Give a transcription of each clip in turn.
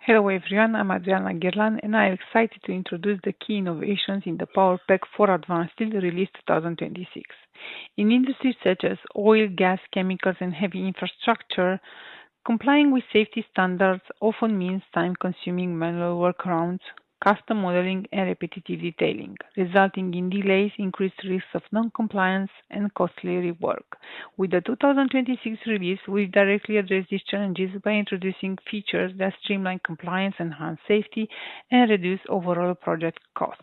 Hello everyone, I'm Adriana Gherlan and I'm excited to introduce the key innovations in the PowerPack for Advanced Steel release 2026. In industries such as oil, gas, chemicals, and heavy infrastructure, complying with safety standards often means time-consuming manual workarounds, custom modeling, and repetitive detailing, resulting in delays, increased risks of non-compliance, and costly rework. With the 2026 release, we directly address these challenges by introducing features that streamline compliance, enhance safety, and reduce overall project costs.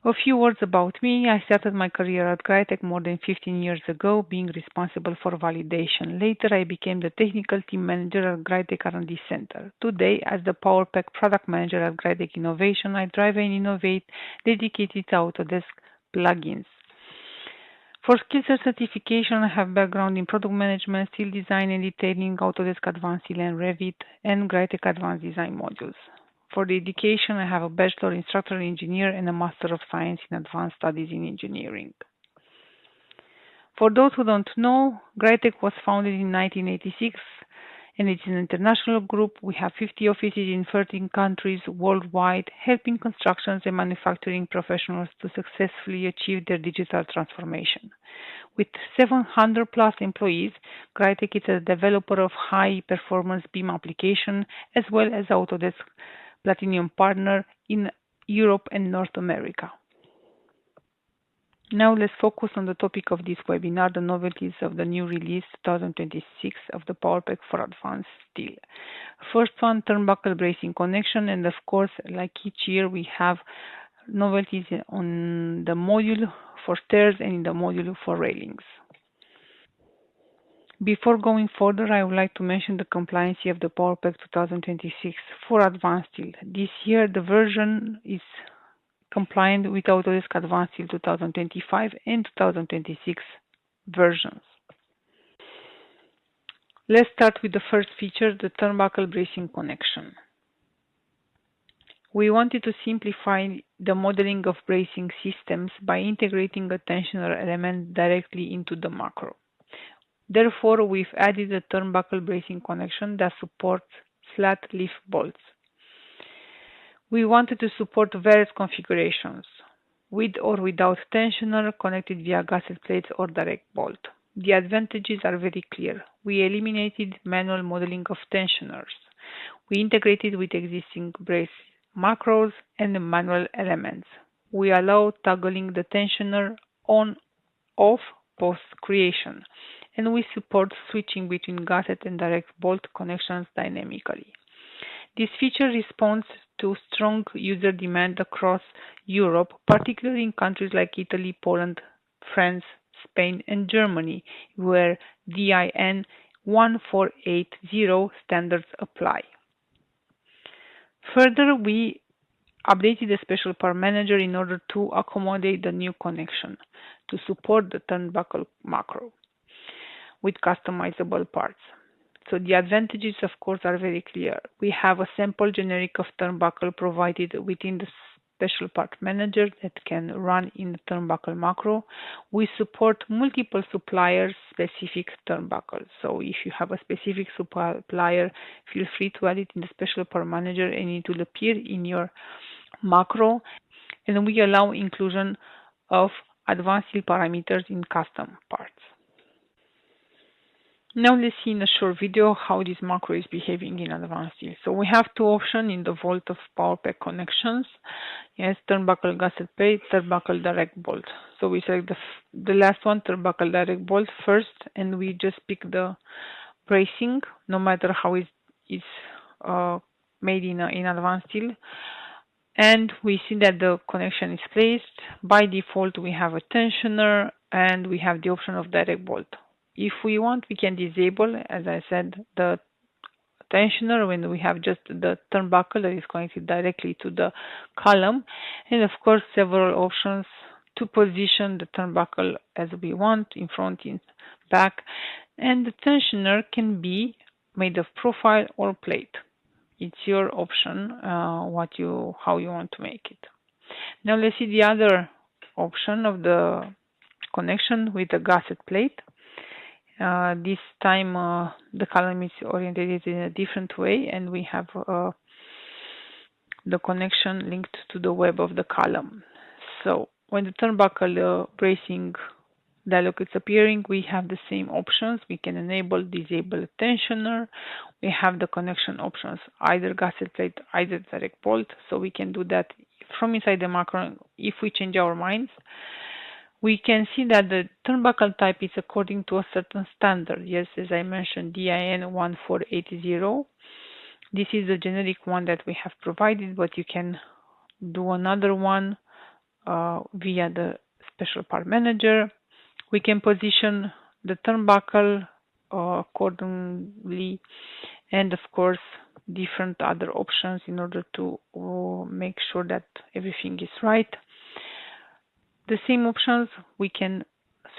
A few words about me. I started my career at Graitec more than 15 years ago, being responsible for validation. Later, I became the technical team manager at Graitec R&D Center. Today, as the PowerPack product manager at Graitec Innovation, I drive and innovate dedicated to Autodesk plugins. For skills and certification, I have background in product management, steel design and detailing, Autodesk Advanced Steel and Revit, and Graitec Advanced Design modules. For the education, I have a Bachelor in Structural Engineer and a Master of Science in Advanced Studies in Engineering. For those who don't know, Graitec was founded in 1986 and it's an international group. We have 50 offices in 13 countries worldwide, helping constructions and manufacturing professionals to successfully achieve their digital transformation. With 700 plus employees, Graitec is a developer of high-performance BIM application as well as Autodesk Platinum partner in Europe and North America. Now let's focus on the topic of this webinar, the novelties of the new release 2026 of the PowerPack for Advanced Steel. First one, turnbuckle bracing connection, and of course, like each year, we have novelties on the module for stairs and in the module for railings. Before going further, I would like to mention the compliancy of the PowerPack 2026 for Advanced Steel. This year, the version is compliant with Autodesk Advanced Steel 2025 and 2026 versions. Let's start with the first feature, the turnbuckle bracing connection. We wanted to simplify the modeling of bracing systems by integrating a tensioner element directly into the macro. Therefore, we've added a turnbuckle bracing connection that supports flat leaf bolts. We wanted to support various configurations, with or without tensioner, connected via gusset plates or direct bolt. The advantages are very clear. We eliminated manual modeling of tensioners. We integrated with existing brace macros and manual elements. We allow toggling the tensioner on-off post-creation, and we support switching between gusset and direct bolt connections dynamically. This feature responds to strong user demand across Europe, particularly in countries like Italy, Poland, France, Spain, and Germany, where DIN 1480 standards apply. Further, we updated the special part manager in order to accommodate the new connection to support the turnbuckle macro with customizable parts. So the advantages, of course, are very clear. We have a sample generic of turnbuckle provided within the special part manager that can run in the turnbuckle macro. We support multiple suppliers specific turnbuckles. So if you have a specific supplier, feel free to add it in the special part manager and it will appear in your macro. And we allow inclusion of advanced steel parameters in custom parts. Now let's see in a short video how this macro is behaving in Advanced Steel. So we have two options in the vault of PowerPack connections. Yes, turnbuckle gusset plate, turnbuckle direct bolt. So we select the last one, turnbuckle direct bolt first, and we just pick the bracing, no matter how it's made in Advanced Steel. And we see that the connection is placed. By default, we have a tensioner and we have the option of direct bolt. If we want, we can disable, as I said, the tensioner when we have just the turnbuckle that is connected directly to the column. And of course, several options to position the turnbuckle as we want, in front, in back. And the tensioner can be made of profile or plate. It's your option, how you want to make it. Now let's see the other option of the connection with the gusset plate. This time the column is oriented in a different way, and we have the connection linked to the web of the column. So when the turnbuckle bracing dialog is appearing, we have the same options. We can enable, disable tensioner. We have the connection options, either gasket plate, either direct bolt. So we can do that from inside the macro if we change our minds. We can see that the turnbuckle type is according to a certain standard. Yes, as I mentioned, DIN 1480. This is the generic one that we have provided, but you can do another one via the special part manager. We can position the turnbuckle accordingly, and of course different other options in order to make sure that everything is right. The same options, we can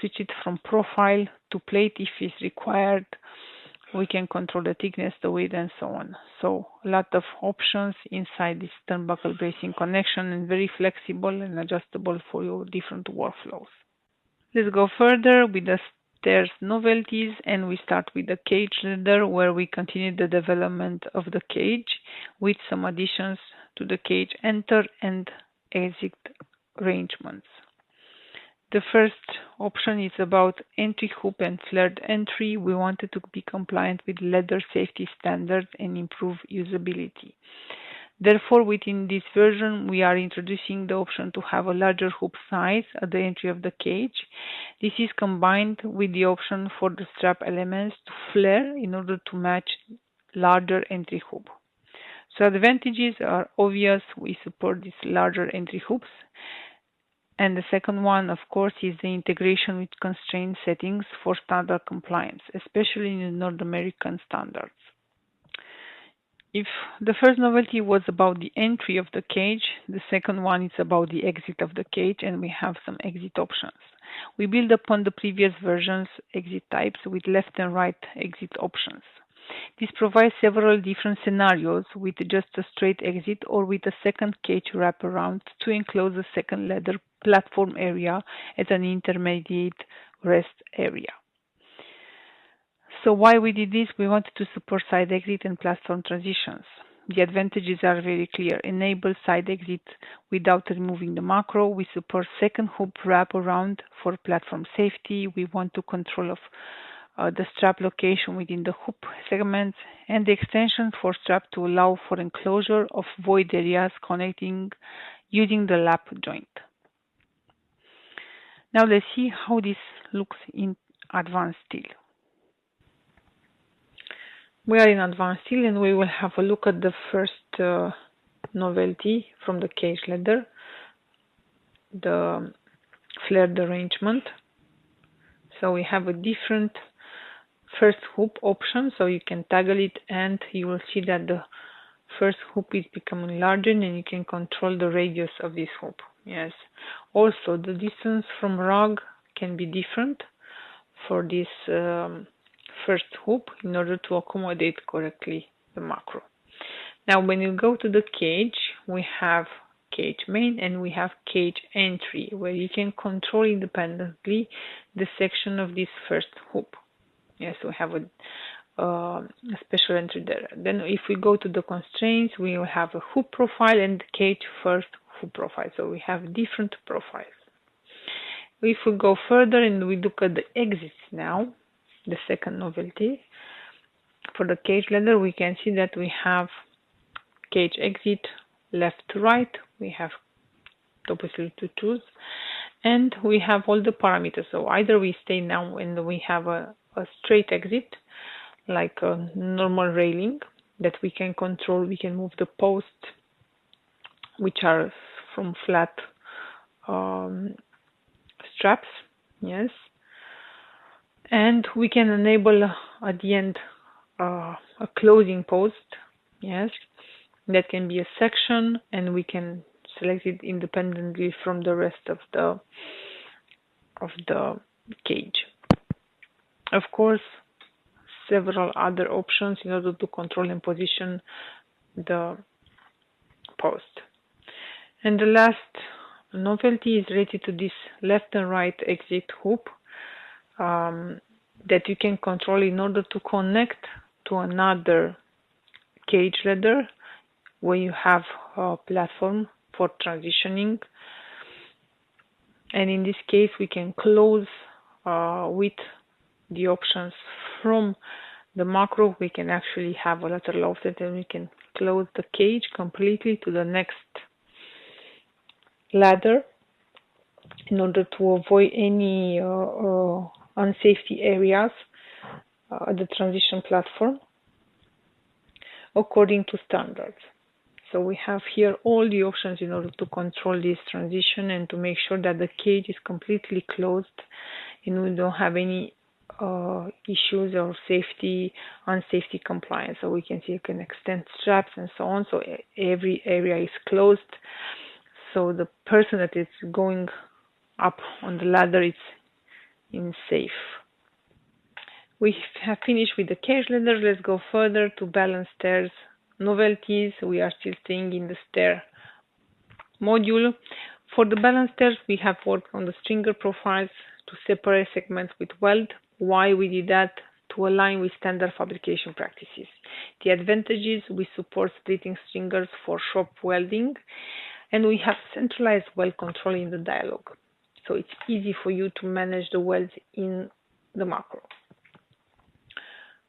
switch it from profile to plate if it's required. We can control the thickness, the width, and so on. So a lot of options inside this turnbuckle bracing connection, and very flexible and adjustable for your different workflows. Let's go further with the stairs novelties, and we start with the cage ladder, where we continue the development of the cage with some additions to the cage enter and exit arrangements. The first option is about entry hoop and flared entry. We wanted to be compliant with ladder safety standards and improve usability. Therefore, within this version, we are introducing the option to have a larger hoop size at the entry of the cage. This is combined with the option for the strap elements to flare in order to match larger entry hoop. So advantages are obvious. We support these larger entry hoops. And the second one, of course, is the integration with constraint settings for standard compliance, especially in the North American standards. If the first novelty was about the entry of the cage, the second one is about the exit of the cage, and we have some exit options. We build upon the previous version's exit types with left and right exit options. This provides several different scenarios with just a straight exit or with a second cage wraparound to enclose a second ladder platform area as an intermediate rest area. So why we did this? We wanted to support side exit and platform transitions. The advantages are very clear. Enable side exit without removing the macro. We support second hoop wraparound for platform safety. We want to control of the strap location within the hoop segments, and the extension for strap to allow for enclosure of void areas connecting using the lap joint. Now let's see how this looks in advanced steel. We are in advanced steel, and we will have a look at the first novelty from the cage ladder, the flared arrangement. So we have a different first hoop option, so you can toggle it, and you will see that the first hoop is becoming larger, and you can control the radius of this hoop. Yes. Also, the distance from rug can be different for this first hoop in order to accommodate correctly the macro. Now, when you go to the cage, we have cage main and we have cage entry, where you can control independently the section of this first hoop. Yes, we have a special entry there. Then if we go to the constraints, we will have a hoop profile and cage first hoop profile. So we have different profiles. If we go further and we look at the exits now, the second novelty, for the cage ladder, we can see that we have cage exit left to right. We have obviously to choose, and we have all the parameters. So either we stay now and we have a straight exit, like a normal railing that we can control. We can move the posts, which are from flat straps, yes, and we can enable at the end a closing post, yes, that can be a section, and we can select it independently from the rest of the cage. Of course, several other options in order to control and position the post. And the last novelty is related to this left and right exit hoop. that you can control in order to connect to another cage ladder when you have a platform for transitioning. And in this case, we can close with the options from the macro. We can actually have a lateral offset, and we can close the cage completely to the next ladder in order to avoid any unsafety areas at the transition platform according to standards. So we have here all the options in order to control this transition and to make sure that the cage is completely closed and we don't have any issues or unsafety compliance. So we can see you can extend straps and so on. So every area is closed. So the person that is going up on the ladder is in safe. We have finished with the cage ladder. Let's go further to balance stairs. Novelties, we are still staying in the stair module. For the balance stairs, we have worked on the stringer profiles to separate segments with weld. Why we did that? To align with standard fabrication practices. The advantages, we support splitting stringers for shop welding, and we have centralized weld control in the dialog. So it's easy for you to manage the welds in the macro.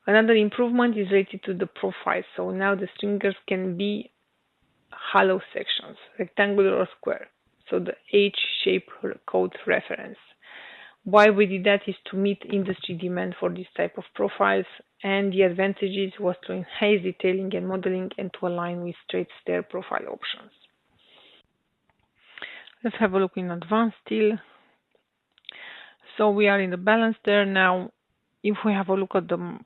Another improvement is related to the profile. So now the stringers can be hollow sections, rectangular or square. So the H-shape code reference. Why we did that is to meet industry demand for this type of profiles, and the advantages was to enhance detailing and modeling and to align with straight stair profile options. Let's have a look in advanced steel. So we are in the balance stair now. If we have a look at the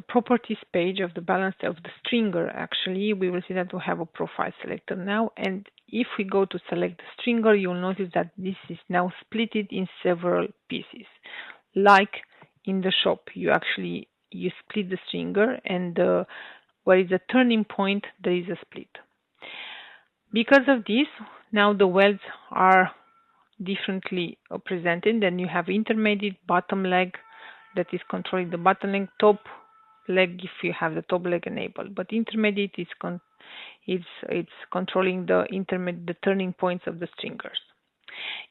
properties page of the balance of the stringer, actually, we will see that we have a profile selector now. And if we go to select the stringer, you'll notice that this is now splitted in several pieces. Like in the shop, you split the stringer, and where is the turning point, there is a split. Because of this, now the welds are differently presented. Then you have intermediate, bottom leg that is controlling the bottom leg, top leg if you have the top leg enabled, but intermediate is it's controlling the turning points of the stringers.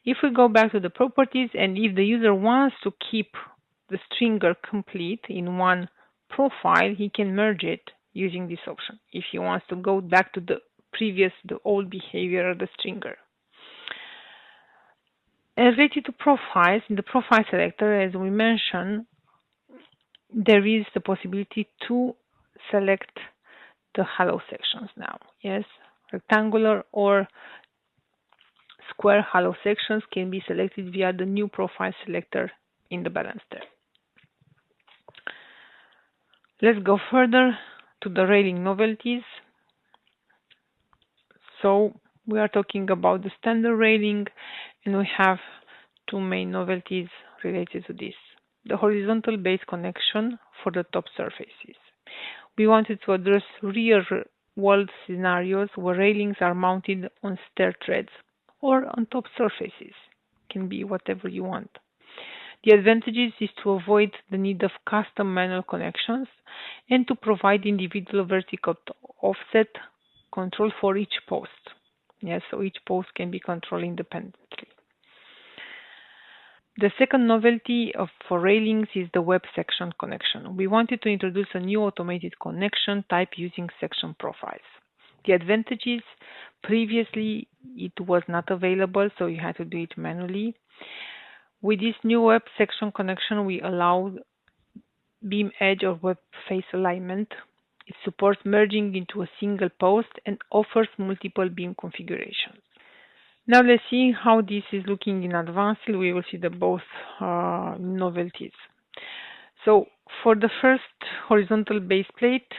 If we go back to the properties, and if the user wants to keep the stringer complete in one profile, he can merge it using this option. If he wants to go back to the old behavior of the stringer. As related to profiles, in the profile selector, as we mentioned, there is the possibility to select the hollow sections now. Yes, rectangular or square hollow sections can be selected via the new profile selector in the balance stair. Let's go further to the railing novelties. So we are talking about the standard railing, and we have two main novelties related to this. The horizontal base connection for the top surfaces. We wanted to address real-world scenarios where railings are mounted on stair treads or on top surfaces. Can be whatever you want. The advantages is to avoid the need of custom manual connections and to provide individual vertical offset control for each post. Yes, so each post can be controlled independently. The second novelty for railings is the web section connection. We wanted to introduce a new automated connection type using section profiles. The advantages, previously it was not available, so you had to do it manually. With this new web section connection, we allow beam edge or web face alignment. It supports merging into a single post and offers multiple beam configurations. Now let's see how this is looking in advanced. We will see both novelties. So for the first horizontal base plate,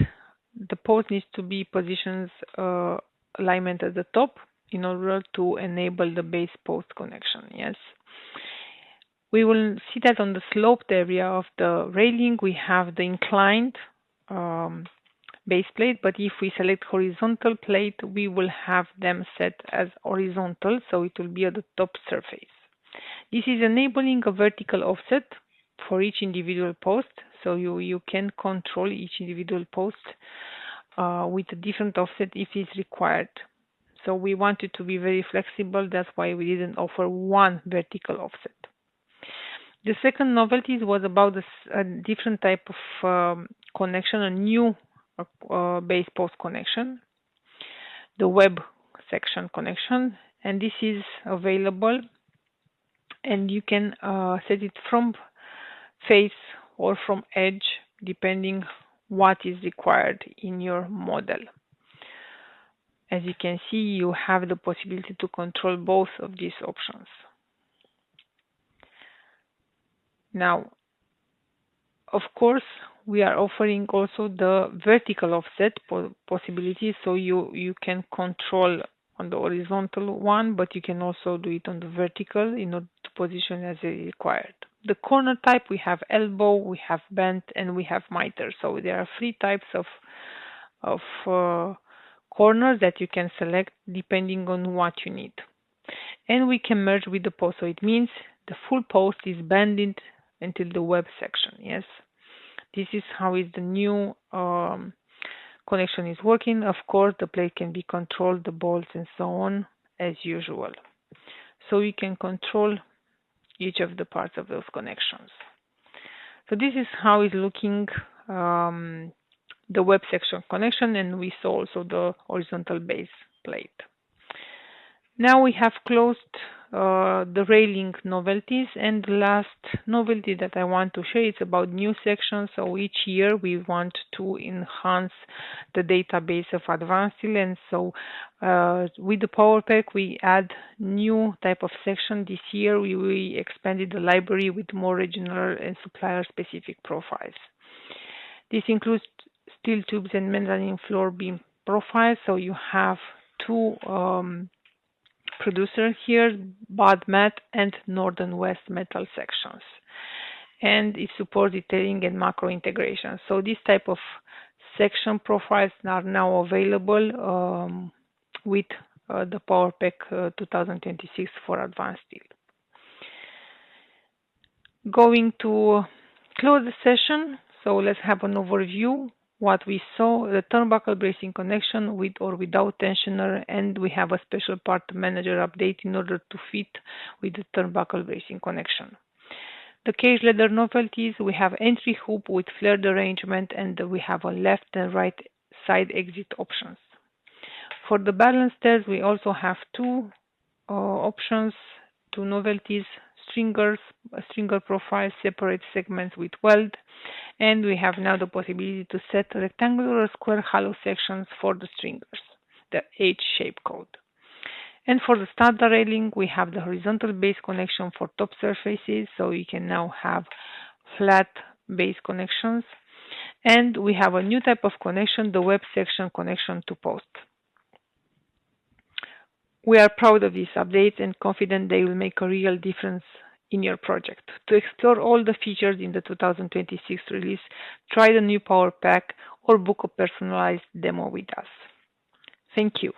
the post needs to be positioned alignment at the top in order to enable the base post connection. Yes. We will see that on the sloped area of the railing, we have the inclined base plate, but if we select horizontal plate, we will have them set as horizontal, so it will be at the top surface. This is enabling a vertical offset for each individual post. So you can control each individual post with a different offset if it's required. So we wanted to be very flexible. That's why we didn't offer one vertical offset. The second novelty was about a different type of connection, a new base post connection, the web section connection, and this is available, and you can set it from face or from edge depending what is required in your model. As you can see, you have the possibility to control both of these options. Now, of course, we are offering also the vertical offset possibility, so you can control on the horizontal one, but you can also do it on the vertical in order to position as required. The corner type, we have elbow, we have bent, and we have miter. So there are three types of corners that you can select depending on what you need. And we can merge with the post, so it means the full post is bended until the web section. Yes, this is how is the new connection is working. Of course, the plate can be controlled, the bolts and so on as usual. So you can control each of the parts of those connections. So this is how is looking the web section connection, and we saw also the horizontal base plate. Now we have closed the railing novelties, and the last novelty that I want to share is about new sections. So each year we want to enhance the database of advanced steel, and so with the PowerPack we add new type of section. This year we expanded the library with more regional and supplier specific profiles. This includes steel tubes and mezzanine floor beam profiles. So you have two producer here, Bad Mat and Northern West metal sections, and it supports detailing and macro integration. So this type of section profiles are now available with the PowerPack 2026 for advanced steel. Going to close the session, so let's have an overview. What we saw, the turnbuckle bracing connection with or without tensioner, and we have a special part manager update in order to fit with the turnbuckle bracing connection. The cage ladder novelties, we have entry hoop with flared arrangement, and we have a left and right side exit options. For the balance stairs, we also have two options, two novelties, stringers, a stringer profile, separate segments with weld, and we have now the possibility to set rectangular or square hollow sections for the stringers, the H-shape code. And for the standard railing, we have the horizontal base connection for top surfaces, so you can now have flat base connections. And we have a new type of connection, the web section connection to post. We are proud of these updates and confident they will make a real difference in your project. To explore all the features in the 2026 release, try the new PowerPack or book a personalized demo with us. Thank you.